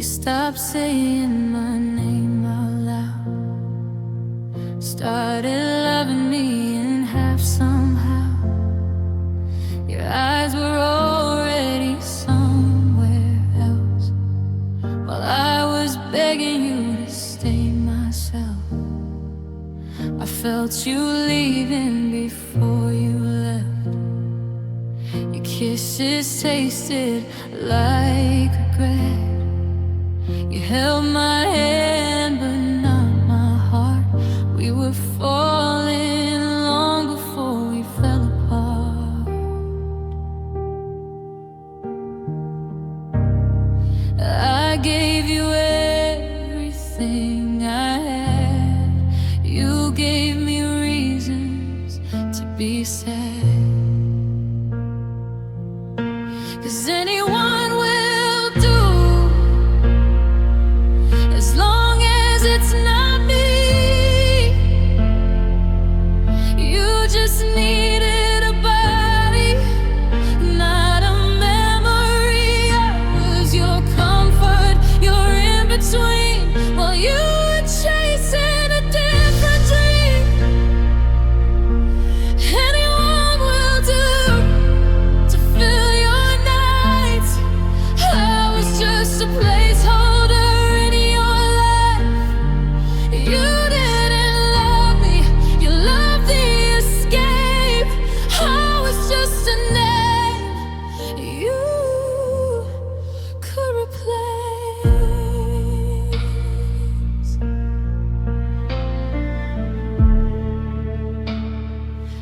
You stopped saying my name out loud, started loving me in half somehow. Your eyes were already somewhere else, while I was begging you to stay myself. I felt you leaving before you left. Your kisses tasted like regret. You held my hand but not my heart. We were falling long before we fell apart. I gave you everything I had. You gave me reasons to be sad. 'Cause anyone will do, as long as it's not me. You just needed a body, not a memory. I was your comfort, your in-between, while you were chasing a different dream. Anyone will do to fill your nights. I was just a placeholder in your life. You didn't love me, you loved the escape. I was just a name you could replace.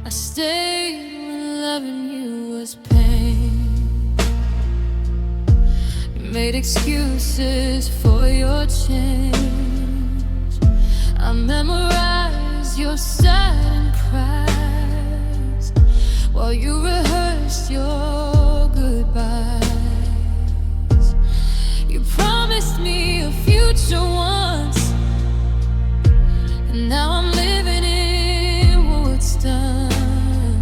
I stayed when loving you was pain. You made excuses for your change. I memorized your silent cries while you rehearsed your goodbyes. You promised me a future once, and now I'm living in what's done.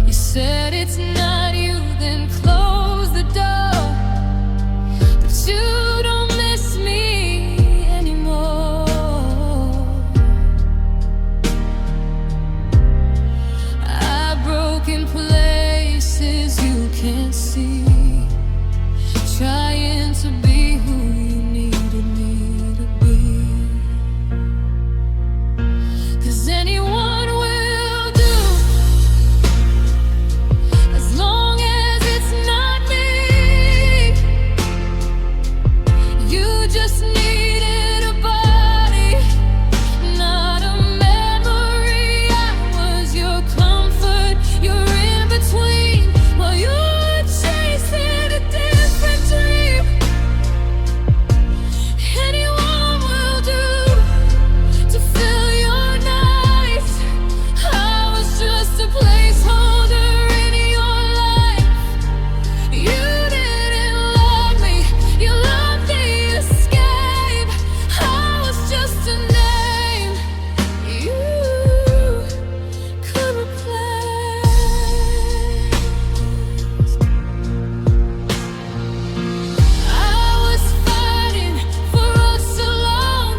You said it's not you, then close the door. But you don't miss me anymore. I've broken places you can't see, trying to be who you needed me to be. 'Cause anyone will do, as long as it's not me. You just needed a body, not a memory. I was your comfort, your in-between, while you were chasing a different dream. Anyone will do to fill your nights. I was just a placeholder in your life. You didn't love me, you loved the escape. I was just a name you could replace. I was fighting for us so long.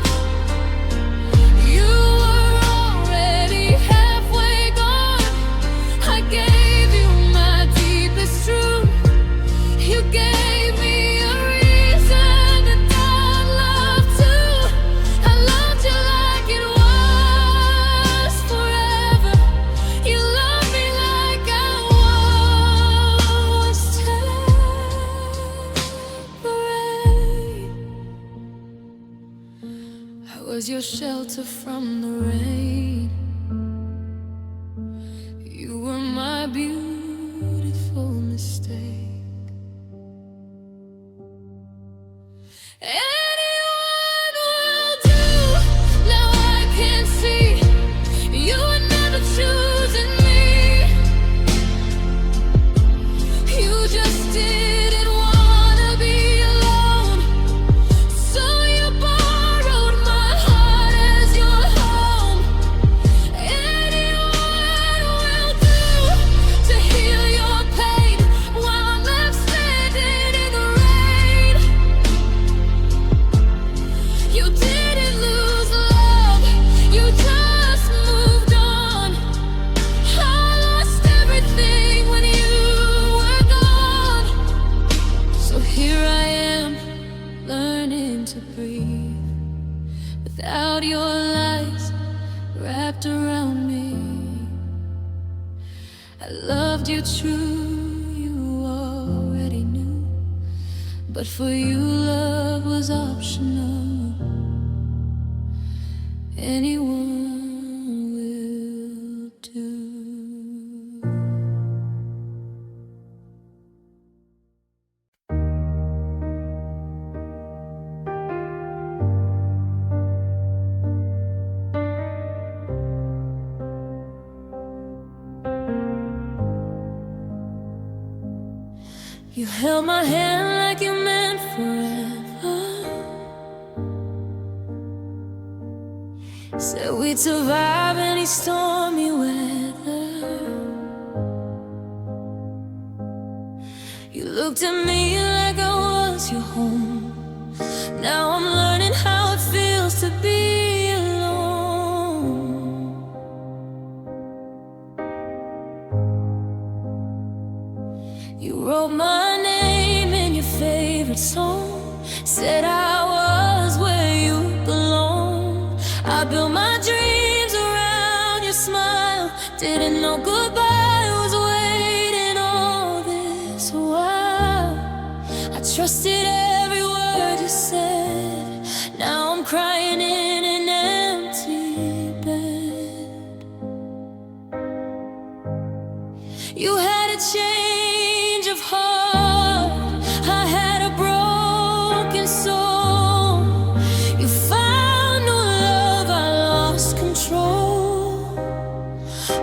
You were already halfway gone. I gave you my deepest truth. You gave me a reason to die love too. I loved you like it was forever. You loved me like I was temporary. I was your shelter from the rain. You were my beautiful mistake. Anyone will do, now I can see you were never choosing me. You just didn't wanna be alone, so you borrowed my heart as your home. Anyone will do to true, you already knew. But for you, love was optional. Anyone will do. You held my hand like you meant forever. Said we'd survive any stormy weather. You looked at me like I was your home. Now I'm learning how it feels to be alone. You wrote my name in your favorite song, said I was where you belong. I built my dreams around your smile, didn't know goodbye was waiting all this while. I trusted every word you said, now I'm crying in an empty bed. You had a change of heart, I had a broken soul. You found new love, I lost control.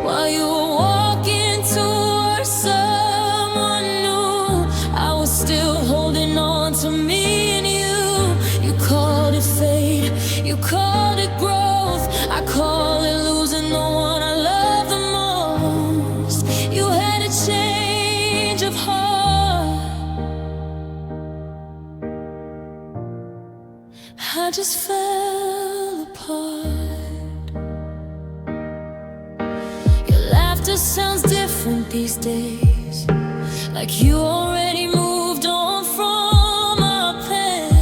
While you were walking towards someone new, I was still holding on to me and you. You called it fate, you called it growth, I call it losing the one I love the most. You had a change of heart, I just fell apart. Your laughter sounds different these days, like you already moved on from our pain.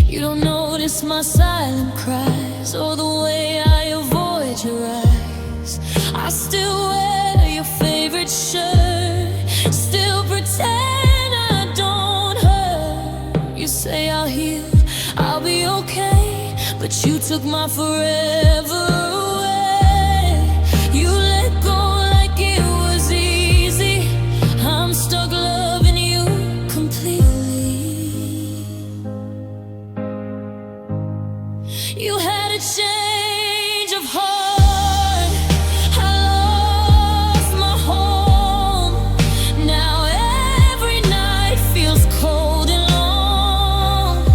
You don't notice my silent cries or the way I avoid your eyes. I still wear your favorite shirt, still pretend I don't hurt. You say I'll heal, I'll be okay, but you took my forever away. You let go like it was easy, I'm stuck loving you completely. You had a change of heart, I lost my home. Now every night feels cold and long.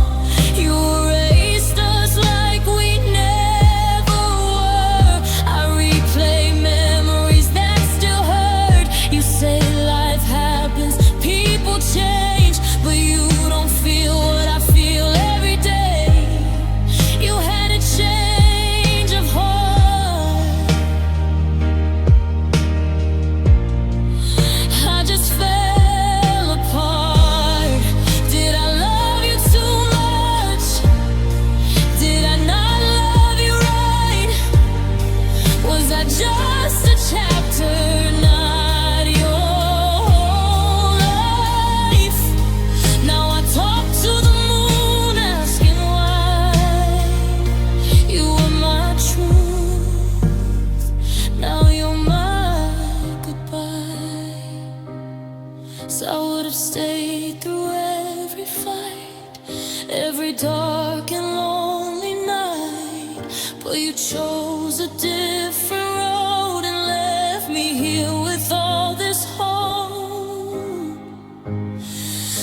You erased us like we never were. I replay memories that still hurt. You say life happens, people change, but you don't feel what I feel every day. You had a change of heart, I just fell apart. Did I love you too much? Did I not love you right? Was I just a chapter, not your whole life? Now I talk to the moon asking why. You were my truth, now you're my goodbye. So I would have stayed through every fight, every dark and lonely night, but you chose a different road and left me here with all this hope.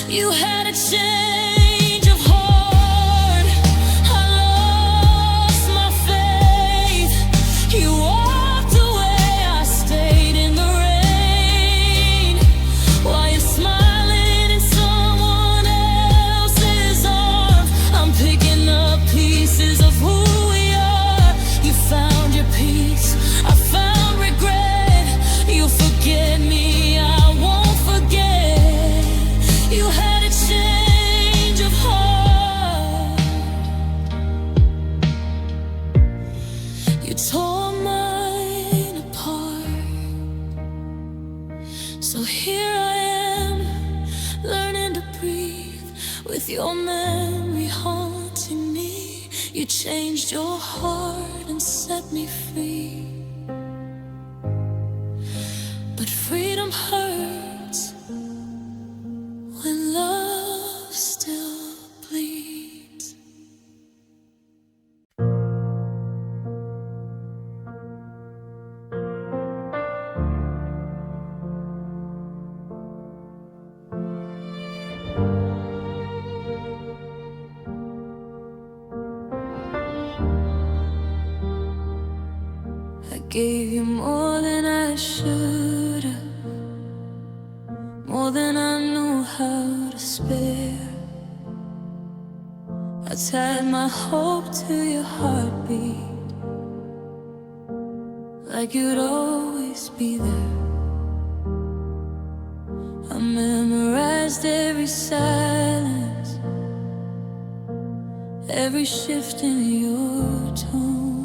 You had a change of heart, I lost my faith. You walked away, I stayed in the rain. While you're smiling in someone else's arms, I'm picking up pieces of who we are. You found your peace, I found regret. You forget me, I won't forget. You had a change with your memory haunting me. You changed your heart and set me free. But freedom hurts when love still bleeds. I gave you more than I should have, more than I knew how to spare. I tied my hope to your heartbeat, like you'd always be there. I memorized every silence, every shift in your tone.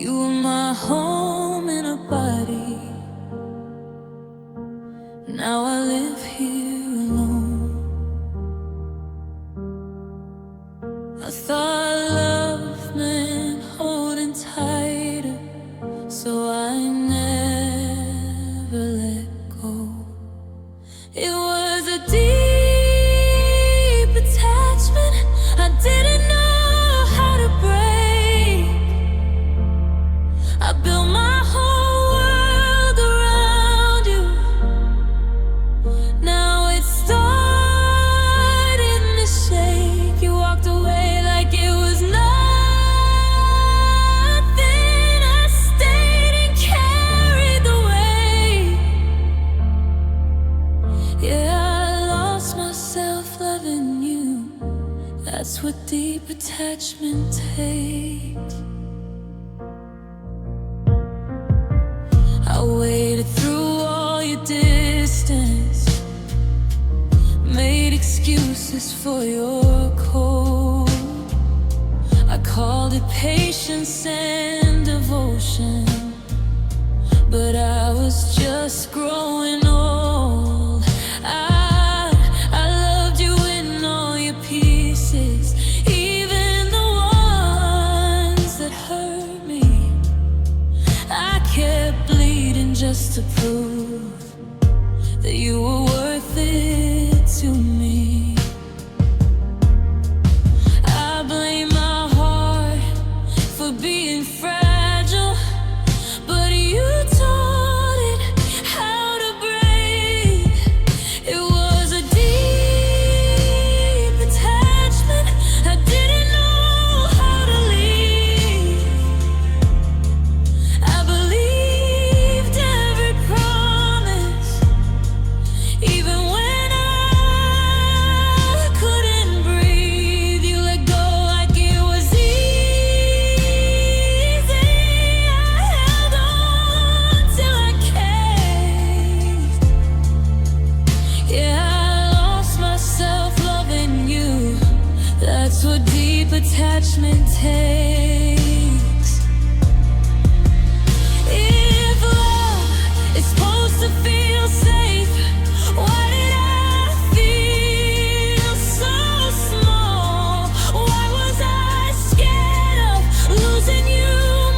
You were my home in a body. Now I live here alone. I thought love meant holding tighter, so I never let go. It was a deep attachment I didn't know how to break. I built my whole world around you. Now it's starting to shake. You walked away like it was nothing. I stayed and carried the weight. Yeah, I lost myself loving you. That's what deep attachment takes. I waited through all your distance, made excuses for your cold. I called it patience and devotion, but I was just growing old. I loved you in all your pieces, even the ones that hurt me. I kept bleeding just to prove that you were worth it to me. I blame my heart for being fragile, but you taught it how to break. It was a deep attachment I didn't know how to leave. I believed every promise, even when I couldn't breathe. You let go like it was easy. I held on till I caved. Yeah, I lost myself loving you. That's what deep attachment takes. If love is supposed to feel safe, why did I feel so small? Why was I scared of losing you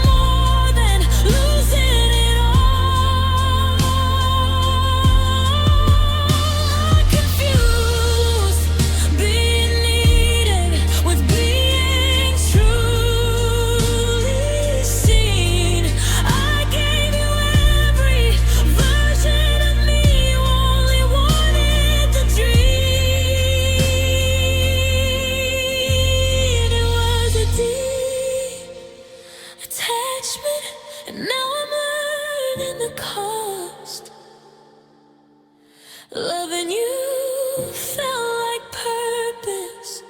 more than losing it all? Confused, being needed with being truly seen. I gave you every version of me. You only wanted the dream. It was a deep attachment, and now I'm learning the cost. Loving you felt like purpose,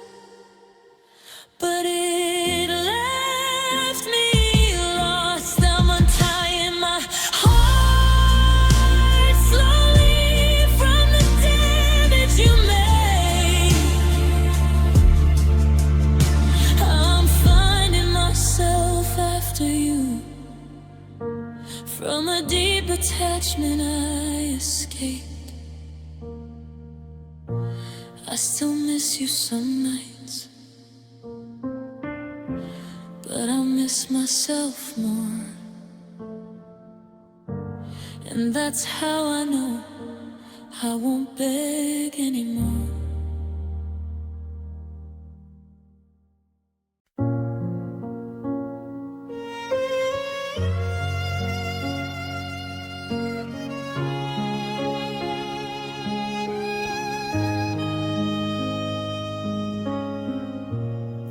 but it left me lost. I'm untying my heart slowly from the damage you made. I'm finding myself after you. From a deep attachment I escaped. I still miss you some nights, but I miss myself more. And that's how I know I won't beg anymore.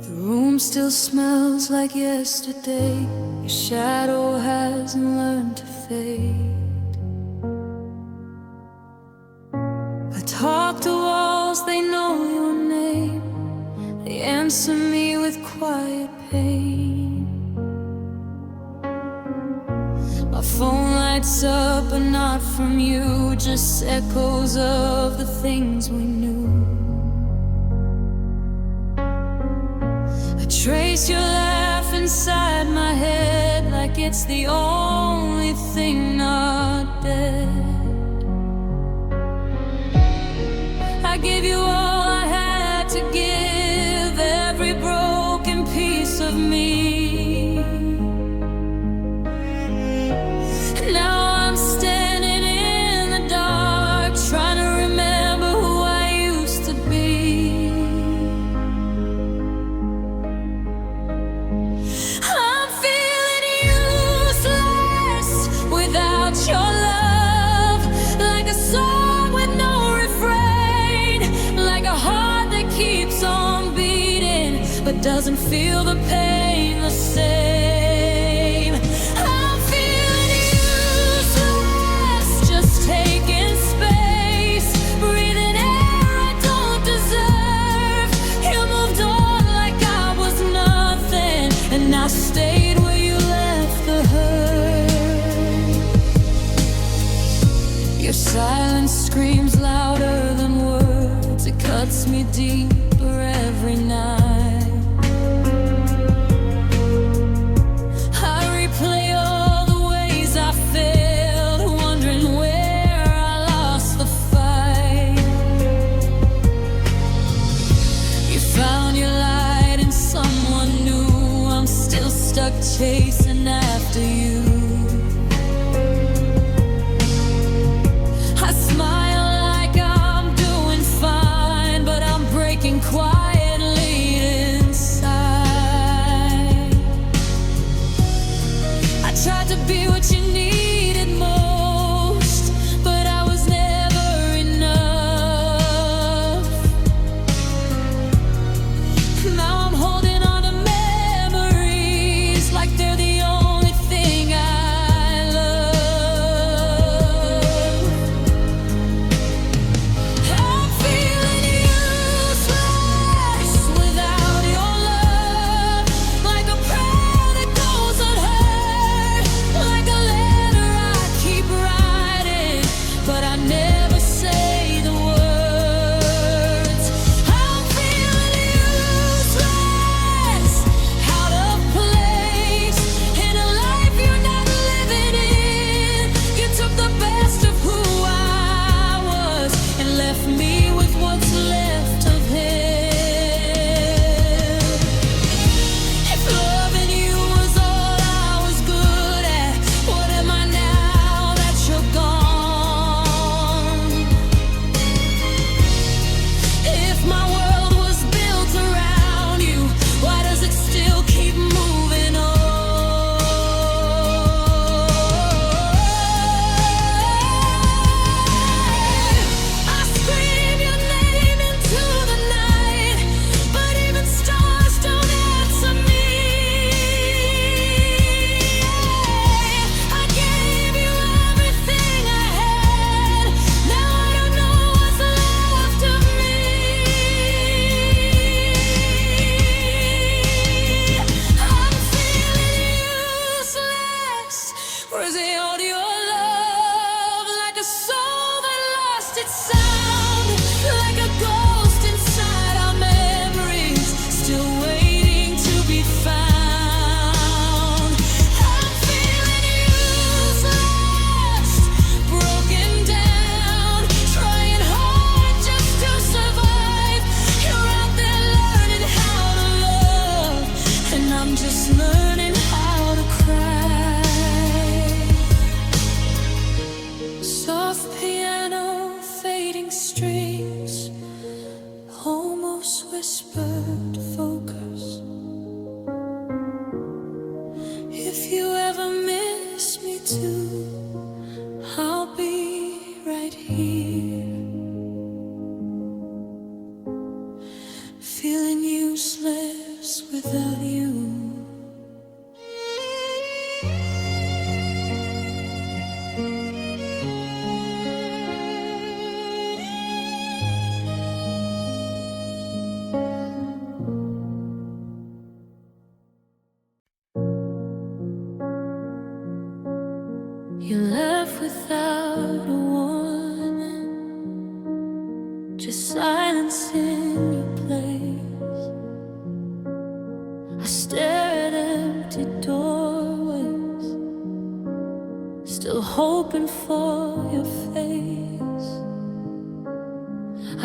The room still smells like yesterday. Your shadow hasn't learned to fade. I talk to walls, they know your name. They answer me with quiet pain. My phone lights up, but not from you, just echoes of the things we knew. I trace your laugh inside my head like it's the only thing not dead. I gave you all I had to give, every broken piece of me. Now I'm standing in the dark, trying to remember who I used to be. I'm feeling useless without your love, like a song with no refrain, like a heart that keeps on beating but doesn't feel the pain the same. I'm feeling useless, just taking space, breathing air I don't deserve. You moved on like I was nothing, and I stayed where you left the hurt. Your silence screams louder than words, it cuts me deeper every night. I replay all the ways I failed, wondering where I lost the fight. You found your light in someone new, I'm still stuck chasing after you. I smile like I'm doing fine, but I'm breaking quietly inside. I tried to be what you needed most, but I was never enough. Now I'm holding on to memories like they're the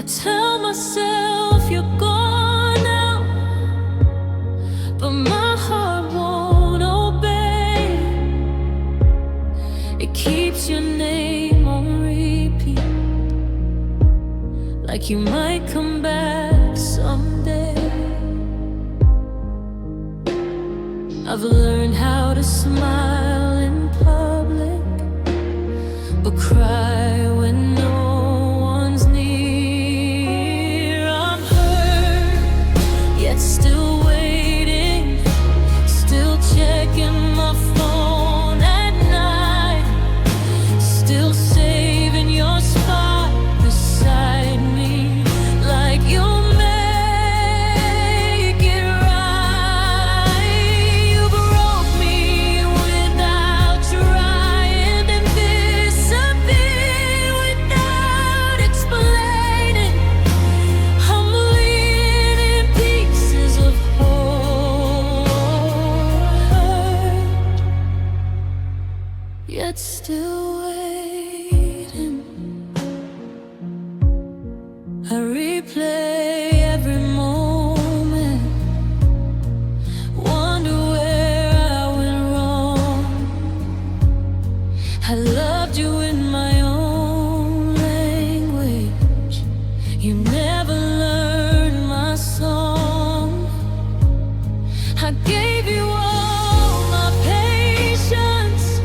Tell myself you're gone now, but my heart won't obey. It keeps your name on repeat, like you might come back someday. I've learned how to smile in public, but cry when no one's near. I'm hurt, yet still waiting, still checking my phone at night, still saving your spot beside me, like you'll make it right. You broke me without trying, and disappeared without explaining. I'm bleeding in pieces of heart, yet still waiting. I replay every moment, wonder where I went wrong. I loved you in my own language, you never learned my song. I gave you all my patience,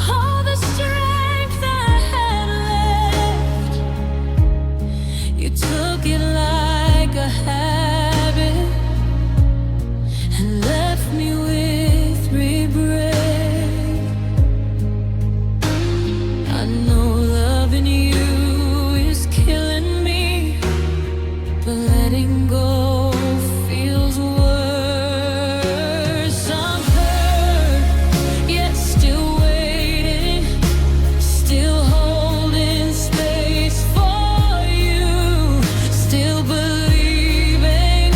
all the strength I had left. You took it like a habit and left me with regret. I know loving you is killing me, but letting go feels worse. I'm hurt, yet still waiting, still holding space for you, still believing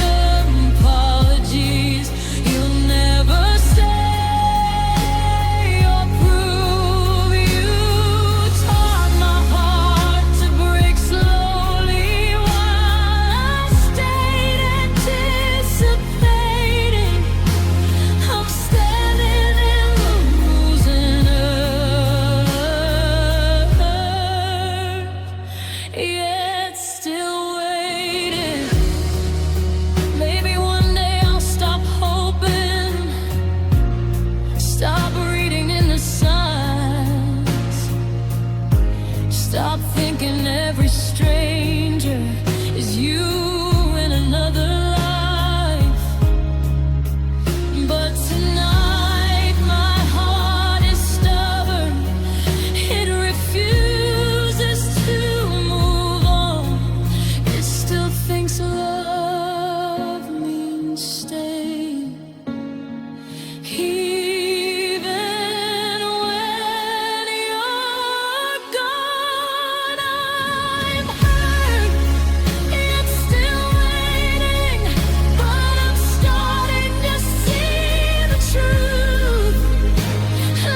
apologies you'll never say or prove. You taught my heart to break slowly while I stayed anticipating. I'm standing in the losing earth, yet still waiting. Maybe one day I'll stop hoping, stop reading in the signs, stop thinking every stranger is you in another life. But tonight my heart is stubborn, it refuses to move on. It still thinks love means staying, even when you're gone. I'm hurt, yet still waiting, but I'm starting to see the truth.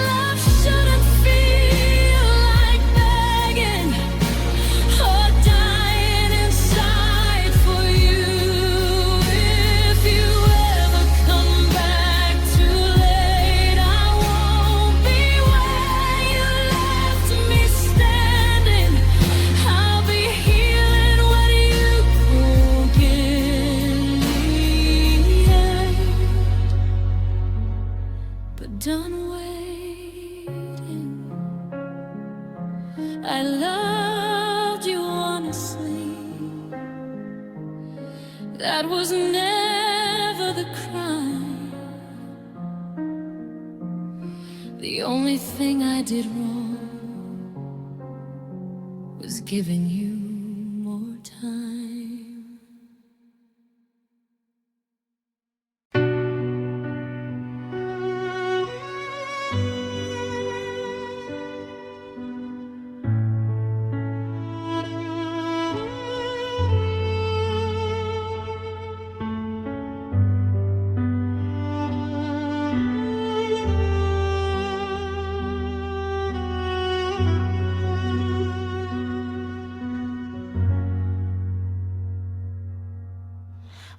Love shouldn't feel like begging or dying inside for you. If you ever come back too late, I won't be where you left me standing. I'll be healing what you've broken, but done waiting. I loved you honestly, that was never the crime. The only thing I did wrong was giving you more time.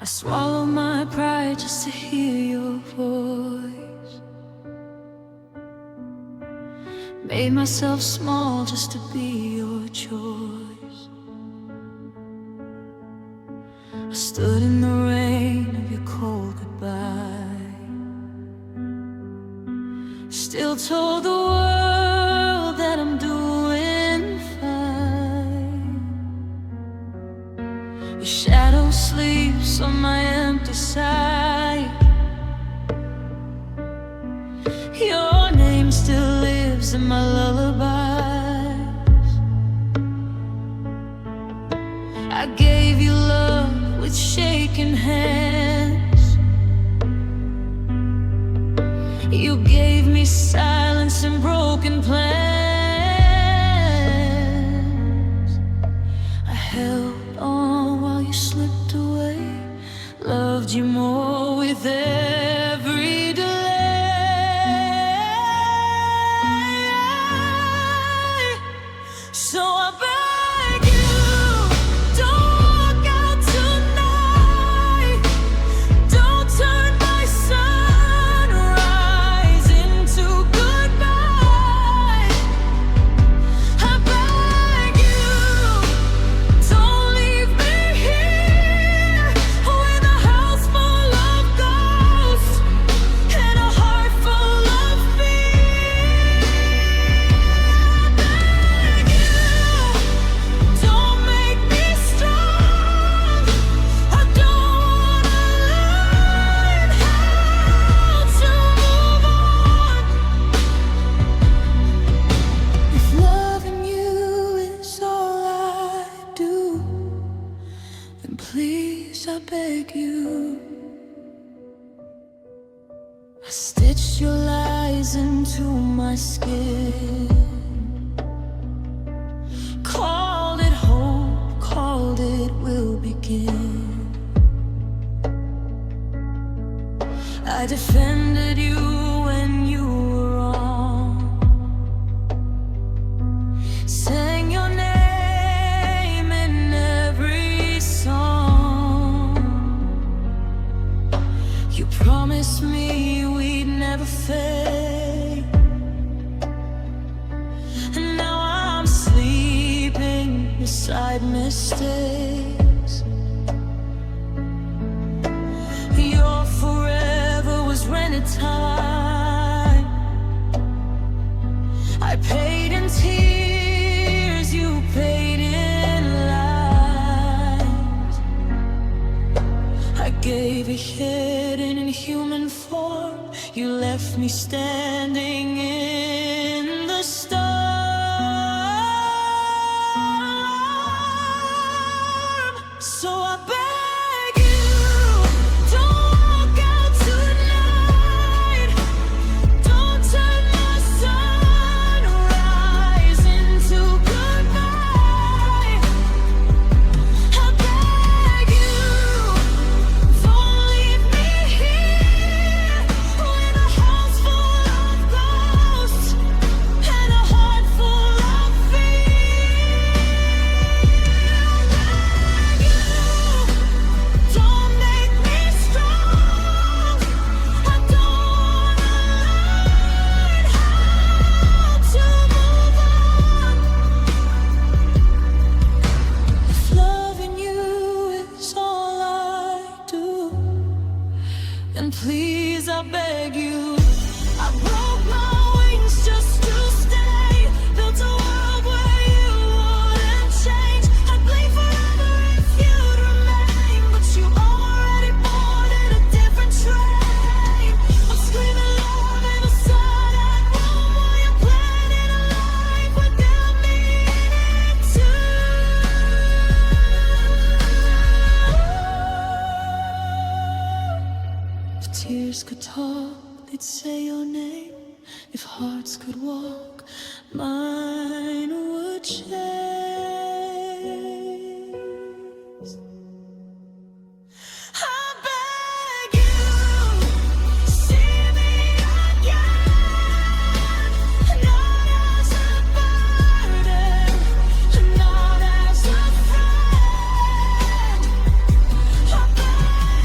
I swallow my pride just to hear your voice. Made myself small just to be your choice. I stood in the rain of your cold goodbye. Still told the world that I'm doing fine. Your shadow sleeps on my empty side. Your name still lives in my lullabies. I gave you love with shaking hands. You gave me silence and broken plans. I held on while you slipped away. Loved you more with every delay. So I beg you, don't walk out tonight. Don't turn my sunrise into goodbye. I beg you, don't leave me here with a house full of ghosts and a heart full of fear. Don't make me strong. I don't wanna learn how to move on. If loving you is all I do, then please, I beg you. I stitched your lies into my skin. Called it hope, called it will begin. I defended you when you were wrong. Sang your name in every song. You promised me we'd never fade. And now I'm sleeping beside mistakes. Your forever was rented time. I paid in tears, you paid in lies. I gave a hit in human form. You left me standing in the storm. So I beg you, don't walk out tonight. Don't turn my sunrise into goodbye. I beg you, don't leave me here with a house full of ghosts and a heart full of fear. Don't make me strong. I don't wanna learn how to move on. If loving you is all I do, then please, I beg you. I broke my wings just to stay. Built a world where you wouldn't change. I'd bleed forever if you'd remain, but you already boarded a different train. I'm screaming love in a silent room while you're planning a life without me in it too. If tears could talk, they'd say your name. If hearts could walk, mine would chase. I beg you, see me again, not as a burden, not as a friend. I beg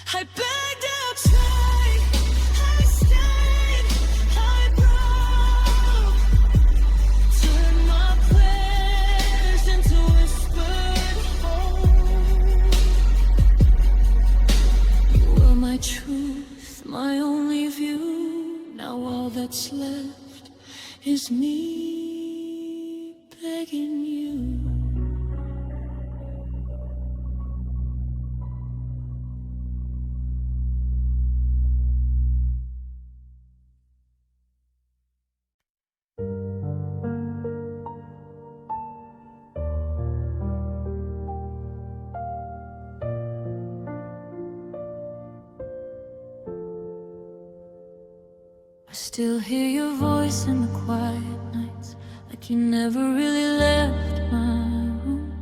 I begged, I tried, I stayed, I broke. Turned my prayers into whispered hope. You were my truth, my only view. Now all that's left is me begging you. I still hear your voice in the quiet nights, like you never really left my room.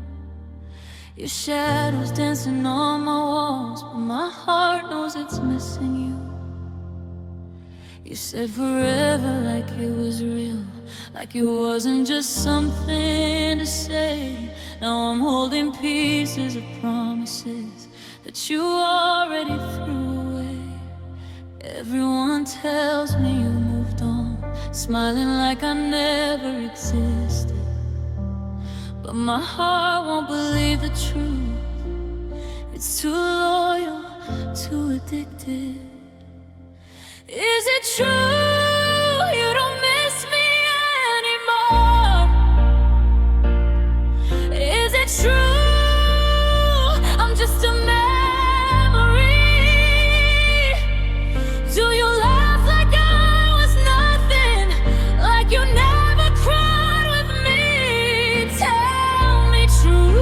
Your shadow's dancing on my walls, but my heart knows it's missing you. You said forever like it was real, like it wasn't just something to say. Now I'm holding pieces of promises that you already threw away. Everyone tells me you moved on, smiling like I never existed. But my heart won't believe the truth. It's too loyal, too addicted. Is it true you don't miss me anymore? Is it true I'm just a memory? Do you laugh like I was nothing, like you never cried with me? Tell me true,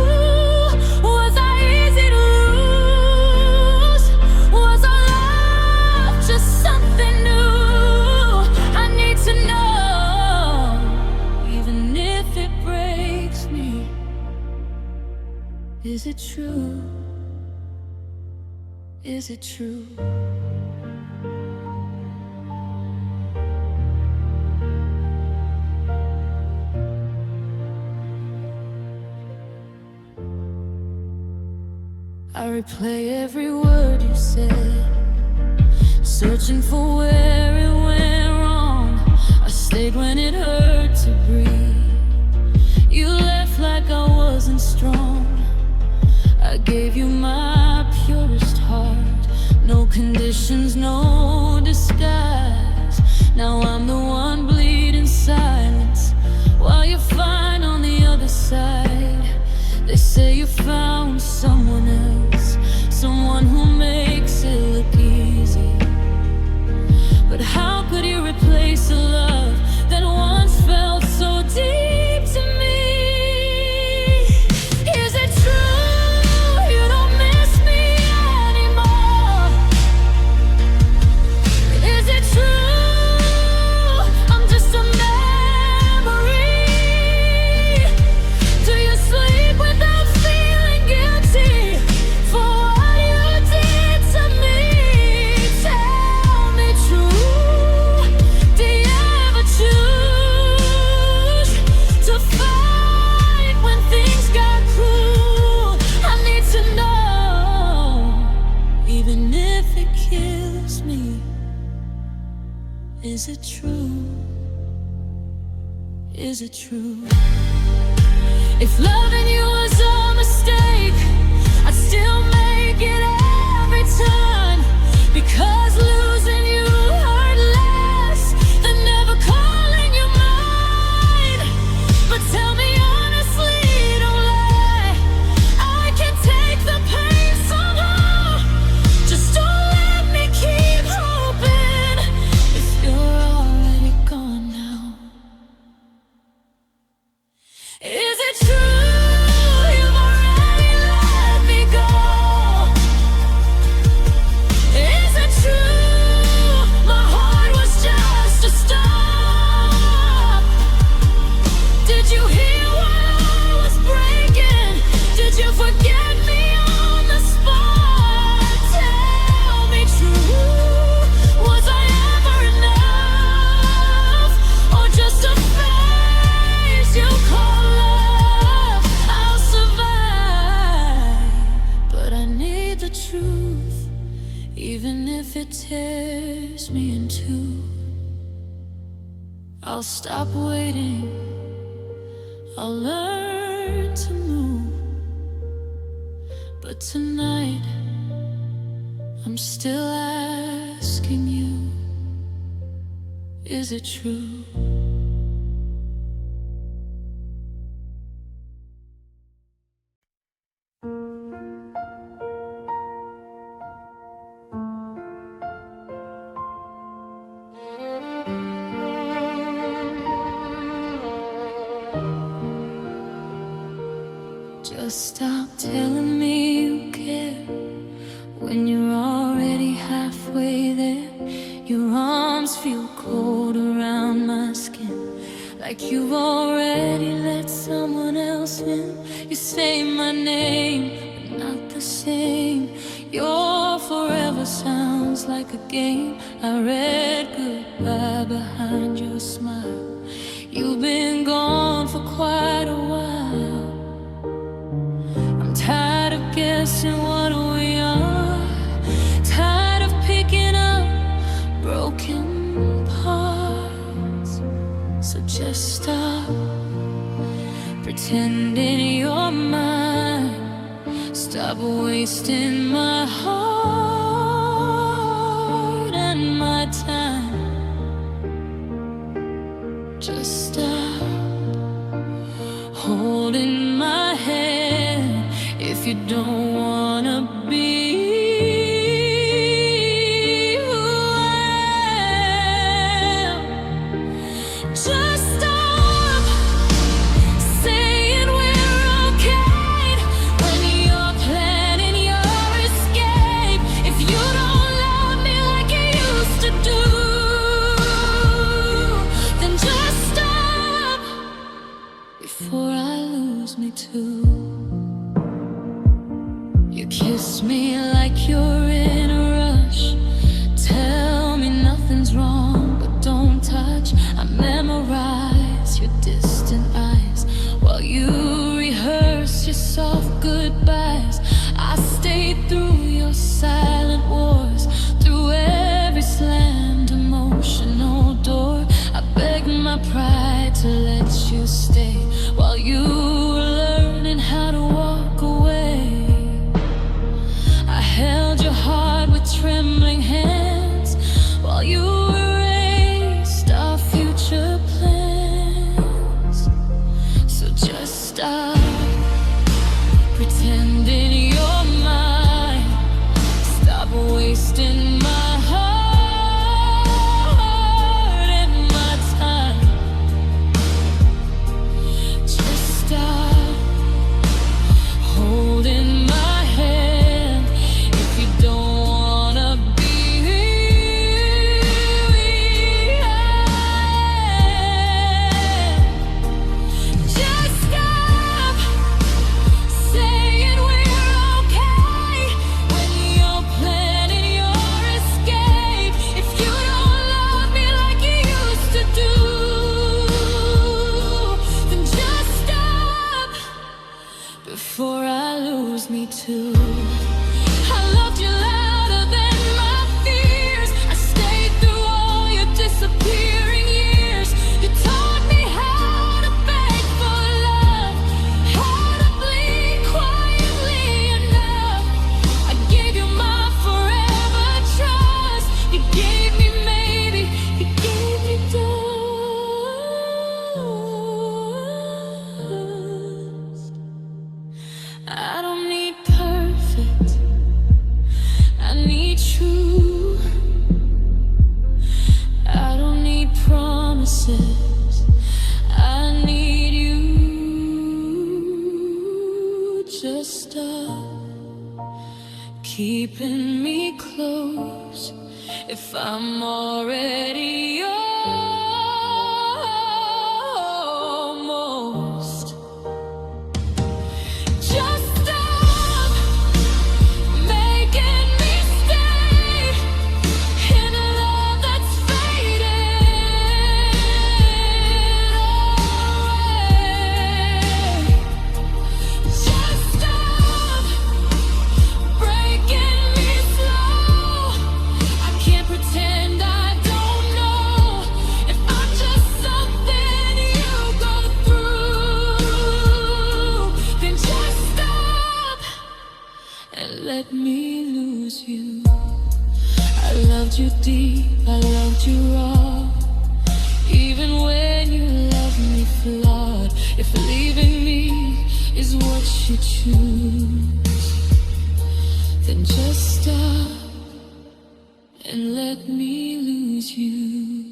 was I easy to lose? Was our love just something new? I need to know, even if it breaks me. Is it true? Is it true? I replay every word you said, searching for where it went wrong. I stayed when it hurt to breathe. You left like I wasn't strong. I gave you my purest heart, no conditions, no disguise. Now I'm the one bleeding silence, while you're fine on the other side. They say you found someone else, someone who makes it look easy. But how could you replace a love that once felt so deep to me? Is it true you don't miss me anymore? Is it true I'm just a memory? Do you sleep without feeling guilty for what you did to me? Tell me true, do you ever choose to fight when things got cruel? I need to know, even if it kills me. Is it true? Is it true? If loving you was a mistake, I'd still make it every time. Because losing you hurt less than never calling you mine. But tell me honestly, don't lie, I can take the pain somehow. Just don't let me keep hoping if you're already gone now. Is it true you've already let me go? even if it tears me in two. I'll stop waiting, I'll learn to move. But tonight, I'm still asking you, is it true? Just stop telling me you care when you're already halfway there. Your arms feel cold around my skin, like you've already let someone else in. You say my name, but not the same. Your forever sounds like a game. I read goodbye behind your smile. You've been gone for quite a while. Tired of guessing what we are, tired of picking up broken parts. So just stop pretending you're mine. Stop wasting my heart and my time. Just stop holding my hand if you don't wanna be who I am. Just stop saying we're okay when you're planning your escape. If you don't love me like you used to do, then just stop before I lose me too. You kiss me like you're in a rush. Tell me nothing's wrong, but don't touch. I memorize your distant eyes while you rehearse your soft goodbyes. I stayed through your silent wars, through every slammed emotional door. I begged my pride to let you stay while you were learning how to walk away. Held your heart with trembling hands while you erased our future plans. So just stop pretending you're mine. Stop wasting my heart and my time. Just stop holding my hand. Don't wanna be just stop saying we're okay when you're planning your escape. If you don't love me like you used to do, then just stop before I lose me too. I loved you louder than my fears. I stayed through all your disappearing years. You taught me how to beg for love, how to bleed quietly enough. I gave you my forever trust. You gave me maybe, you gave me dust. I don't need perfect, I need true. I don't need promises, I need you. Just stop keeping me close if I'm already almost. Just stop making me stay in a love that's faded away. Just stop breaking me slow. loved you deep, I loved you raw. Even when you love me flawed, if leaving me is what you choose, then just stop and let me lose you.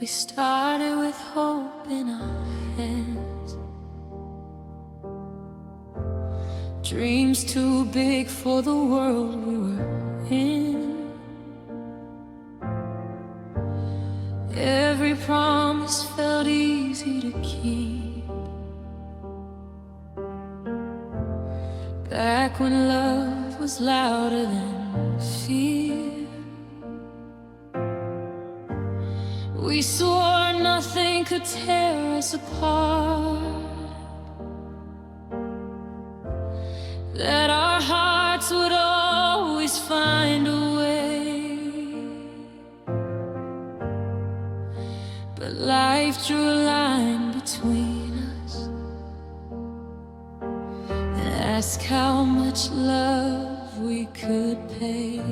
We started with hope in our hands, dreams too big for the world we were in. Every promise felt easy to keep, back when love was louder than fear. We swore nothing could tear us apart, that our hearts would always find a way. But life drew a line between us and asked how much love we could pay.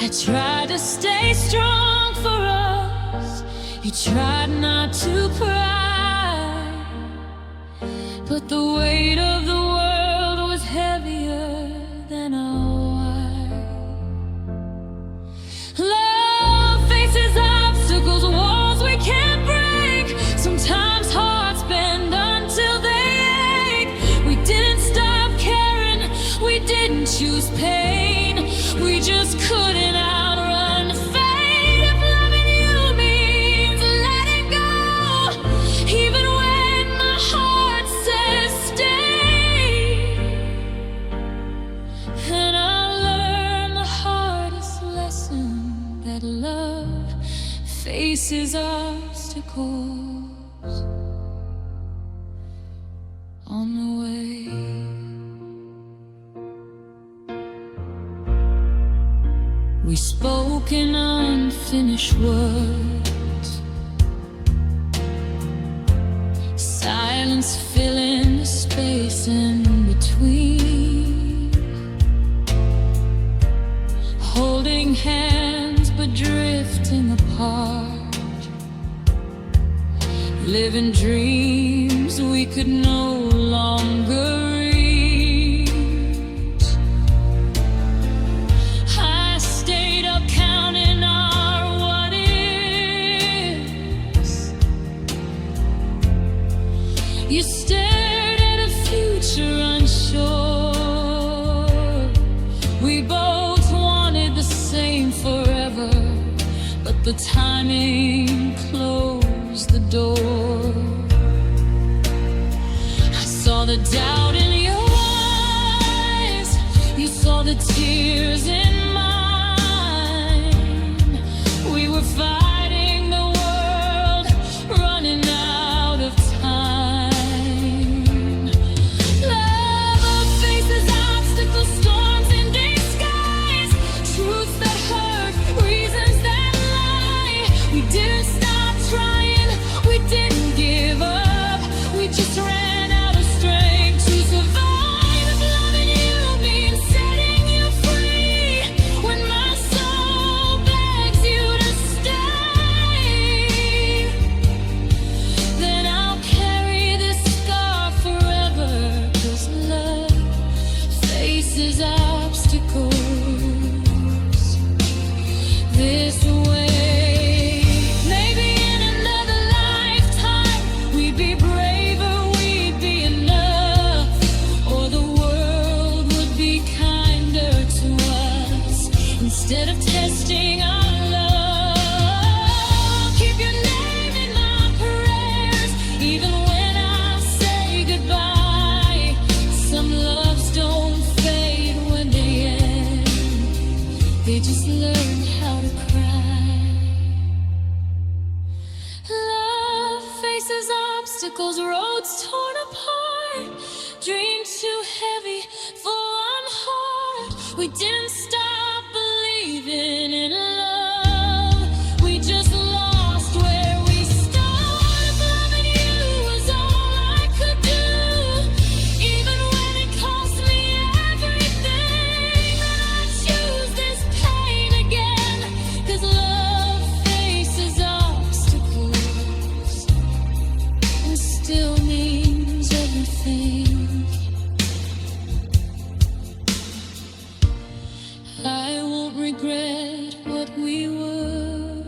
I tried to stay strong for us, you tried not to cry, but the weight of the world was heavier than our why. Love faces obstacles, walls we can't break. Sometimes hearts bend until they ache. We didn't stop caring, we didn't choose pain, we just couldn't outrun the fate. If loving you means letting go, even when my heart says stay, then I'll learn the hardest lesson, that love faces obstacles on the way. We spoke in unfinished words, silence filling the space in between, holding hands but drifting apart, living dreams we could no longer You stared at a future unsure. We both wanted the same forever, but the timing closed the door. I saw the doubt in your eyes, you saw the tears in mine. We were fighting the world, running out of time. Storms in disguise, truths that hurt, reasons that lie. We didn't stop trying, we didn't give up, we just ran out of strength to survive. If loving you means setting you free, when my soul begs you to stay, then I'll carry this scar forever, 'cause love faces obstacles this way. Maybe in another lifetime we'd be braver, we'd be enough, or the world would be kinder to us instead of testing our love. Keep your name in my prayers, even when I say goodbye. Some loves don't fade when they end, they just learn how to cry. obstacles, roads torn apart, dreams too heavy for one heart. We didn't stop believing in love, we just lost where we started. Loving you was all I could do, even when it cost me everything. I choose this pain again, 'cause love faces obstacles and still means everything. I won't regret what we were,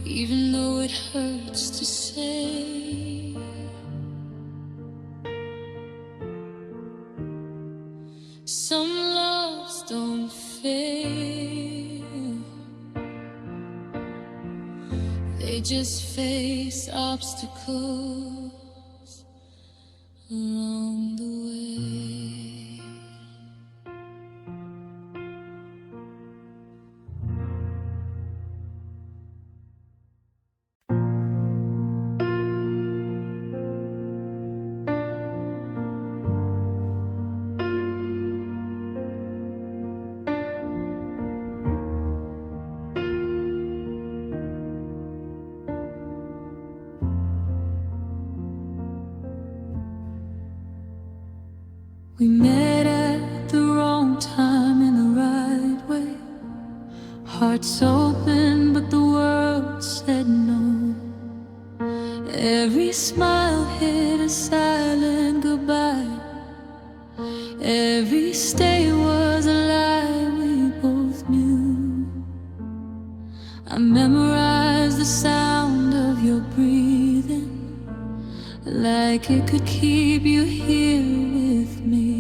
even though it hurts to say. Some loves don't fail, they just face obstacles along the way. We met at the wrong time in the right way. Hearts open, but the world said no. Every smile hid a silent goodbye. Every stay was a lie we both knew. I memorized the sound of your breathing, like it could keep you here with me.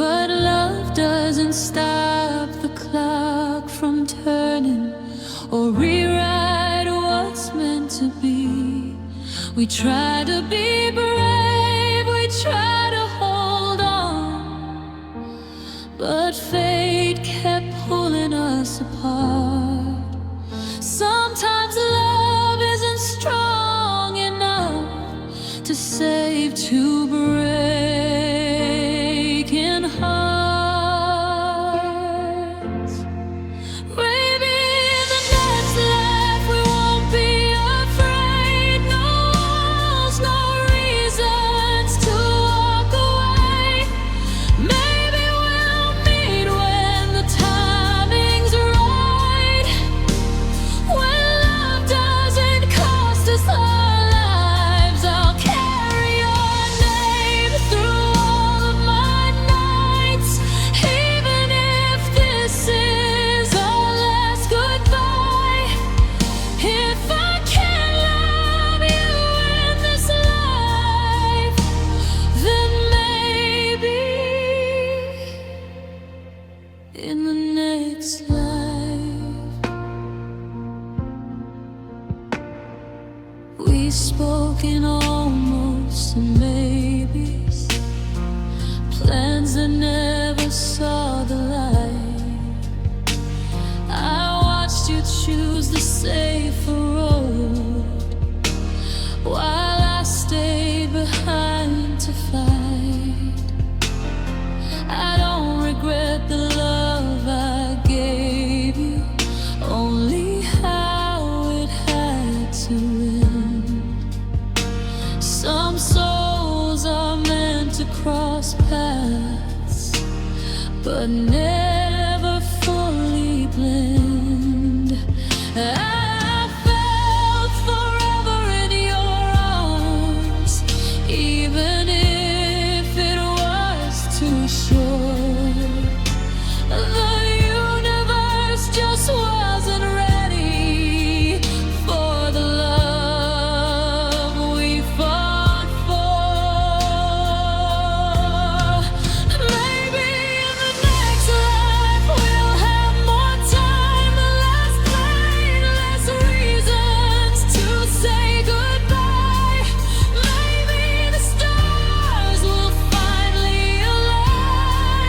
But love doesn't stop the clock from turning or rewrite what's meant to be. We try to be brave, we try to hold on, but fate kept pulling us apart. Sometimes love isn't strong enough to save two breaking hearts. Maybe in the next life we won't be afraid. No walls, no reasons to walk away. Maybe we'll meet when the timing's right, when love doesn't cost us our lives. I'll carry your name through all of my nights, even if this is our last goodbye. If I can't love you in this life, then maybe in the next life. We spoke in almost and maybes, plans that never saw the light. I watched you choose the safer road, while I stayed behind to fight. I don't regret the love I gave you, only how it had to end. Some souls are meant to cross paths, but never fully blend. I felt forever in your arms, even if it was too short. The universe just wasn't ready for the love we fought for. Maybe in the next life we'll have more time, less pain, less reasons to say goodbye. Maybe the stars will finally align,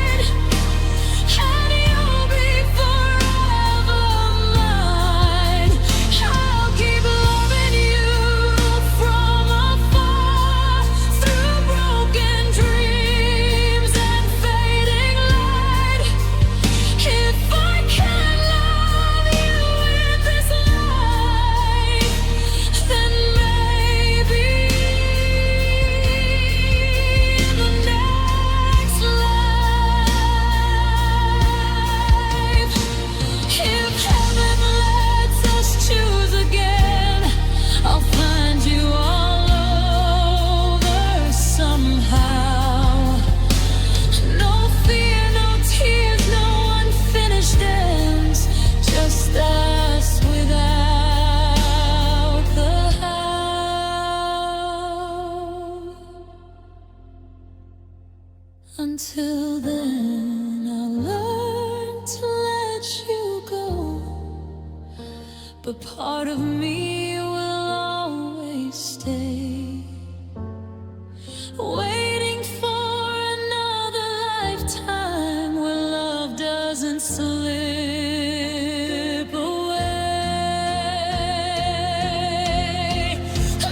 of me will always stay, waiting for another lifetime where love doesn't slip away.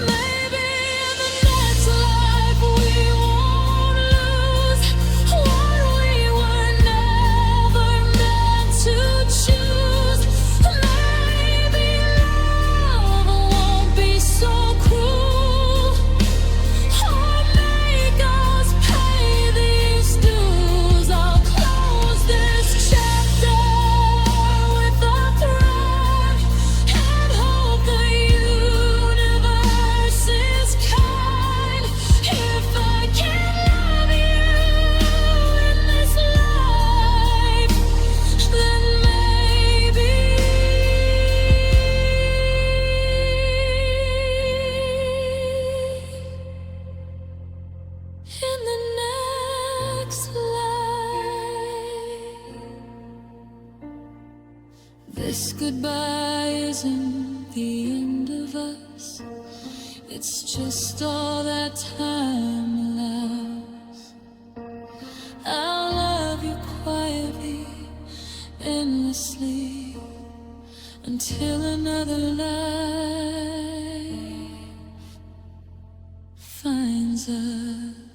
Maybe in the next life we won't lose what we were never meant to choose. Maybe love won't be so cruel or make us pay these dues. I'll close this chapter with a prayer and hope the universe is kind. If I can love you in this life, then maybe in the next life. This goodbye isn't the end of us, it's just all that time allows. I'll love you quietly, endlessly, until another life finds us.